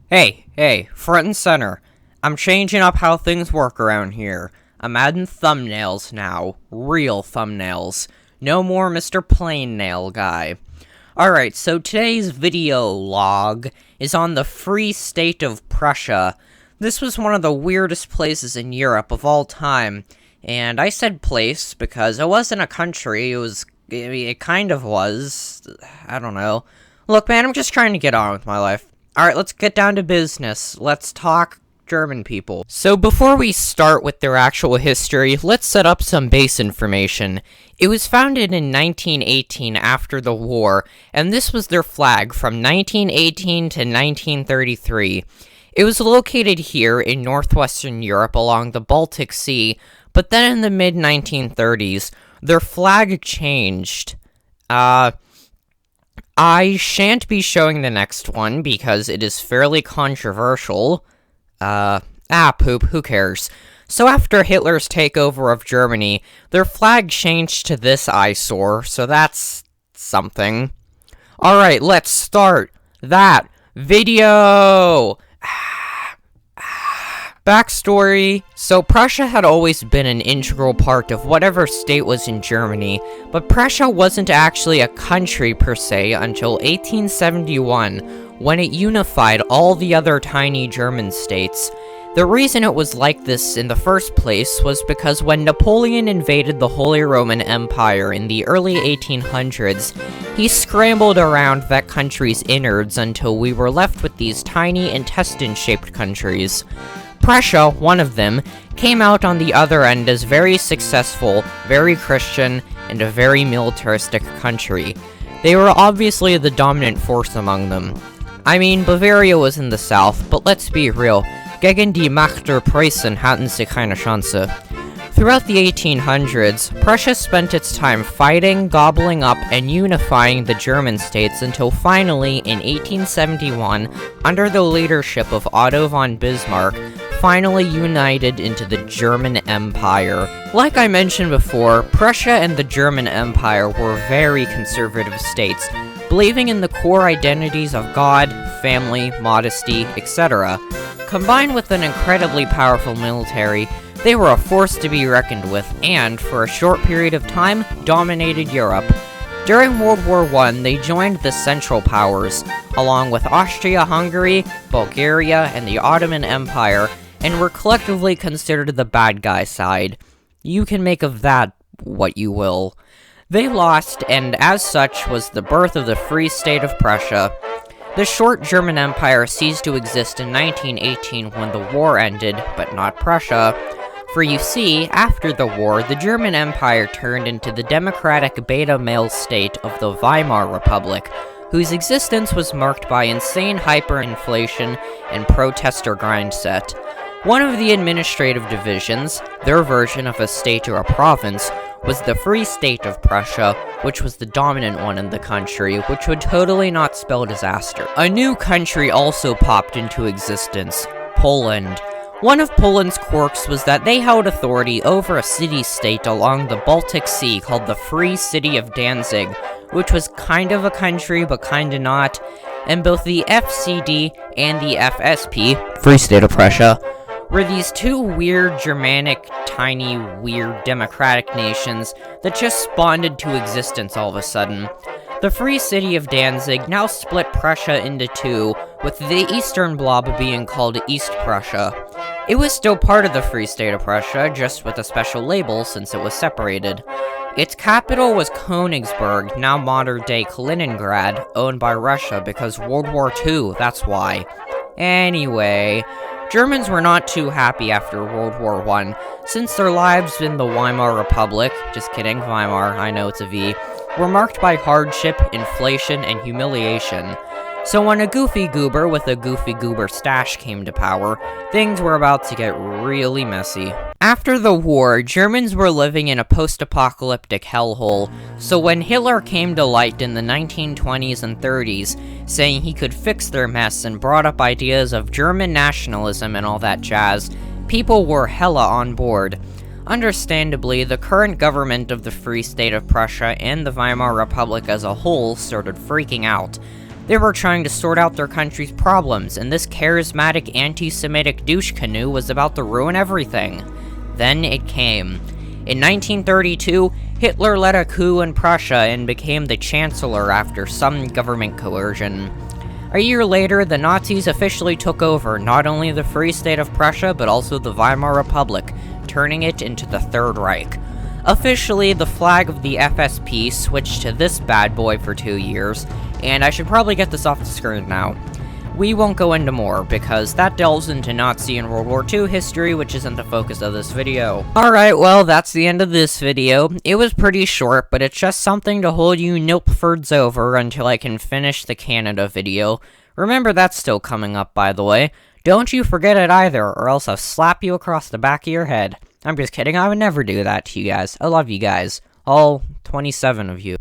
Hey, front and center. I'm changing up how things work around here. I'm adding thumbnails now. Real thumbnails. No more Mr. Plain Nail guy. Alright, so today's video log is on the Free State of Prussia. This was one of the weirdest places in Europe of all time. And I said place because it wasn't a country, it kind of was. I don't know. Look, man, I'm just trying to get on with my life. Alright, let's get down to business. Let's talk German people. So before we start with their actual history, let's set up some base information. It was founded in 1918 after the war, and this was their flag from 1918 to 1933. It was located here in northwestern Europe along the Baltic Sea, but then in the mid-1930s, their flag changed. I shan't be showing the next one because it is fairly controversial. Poop, who cares? So after Hitler's takeover of Germany, their flag changed to this eyesore, so that's something. Alright, let's start that video! Backstory. So Prussia had always been an integral part of whatever state was in Germany, but Prussia wasn't actually a country per se until 1871, when it unified all the other tiny German states. The reason it was like this in the first place was because when Napoleon invaded the Holy Roman Empire in the early 1800s, he scrambled around that country's innards until we were left with these tiny intestine-shaped countries. Prussia, one of them, came out on the other end as very successful, very Christian, and a very militaristic country. They were obviously the dominant force among them. I mean, Bavaria was in the south, but let's be real, gegen die Macht der Preußen hatten sie keine Chance. Throughout the 1800s, Prussia spent its time fighting, gobbling up, and unifying the German states until finally, in 1871, under the leadership of Otto von Bismarck, finally united into the German Empire. Like I mentioned before, Prussia and the German Empire were very conservative states, believing in the core identities of God, family, modesty, etc. Combined with an incredibly powerful military, they were a force to be reckoned with, and, for a short period of time, dominated Europe. During World War I, they joined the Central Powers, along with Austria-Hungary, Bulgaria, and the Ottoman Empire, and were collectively considered the bad guy side. You can make of that what you will. They lost, and as such was the birth of the Free State of Prussia. The short German Empire ceased to exist in 1918 when the war ended, but not Prussia. For you see, after the war, the German Empire turned into the democratic beta male state of the Weimar Republic, whose existence was marked by insane hyperinflation and protester grindset. One of the administrative divisions, their version of a state or a province, was the Free State of Prussia, which was the dominant one in the country, which would totally not spell disaster. A new country also popped into existence, Poland. One of Poland's quirks was that they held authority over a city-state along the Baltic Sea called the Free City of Danzig, which was kind of a country but kinda not, and both the FCD and the FSP, Free State of Prussia, were these two weird Germanic, tiny, weird democratic nations that just spawned into existence all of a sudden. The Free City of Danzig now split Prussia into two, with the eastern blob being called East Prussia. It was still part of the Free State of Prussia, just with a special label since it was separated. Its capital was Königsberg, now modern-day Kaliningrad, owned by Russia because World War II, that's why. Anyway, Germans were not too happy after World War I, since their lives in the Weimar Republic, just kidding, Weimar, I know it's a V, were marked by hardship, inflation, and humiliation. So when a goofy goober with a goofy goober stash came to power, things were about to get really messy. After the war, Germans were living in a post-apocalyptic hellhole, so when Hitler came to light in the 1920s and 30s, saying he could fix their mess and brought up ideas of German nationalism and all that jazz, people were hella on board. Understandably, the current government of the Free State of Prussia and the Weimar Republic as a whole started freaking out. They were trying to sort out their country's problems, and this charismatic anti-Semitic douche canoe was about to ruin everything. Then it came. In 1932, Hitler led a coup in Prussia and became the Chancellor after some government coercion. A year later, the Nazis officially took over not only the Free State of Prussia, but also the Weimar Republic, turning it into the Third Reich. Officially, the flag of the FSP switched to this bad boy for 2 years, and I should probably get this off the screen now. We won't go into more, because that delves into Nazi and World War II history, which isn't the focus of this video. Alright, well, that's the end of this video. It was pretty short, but it's just something to hold you nilpfords over until I can finish the Canada video. Remember, that's still coming up, by the way. Don't you forget it either, or else I'll slap you across the back of your head. I'm just kidding, I would never do that to you guys. I love you guys. All 27 of you.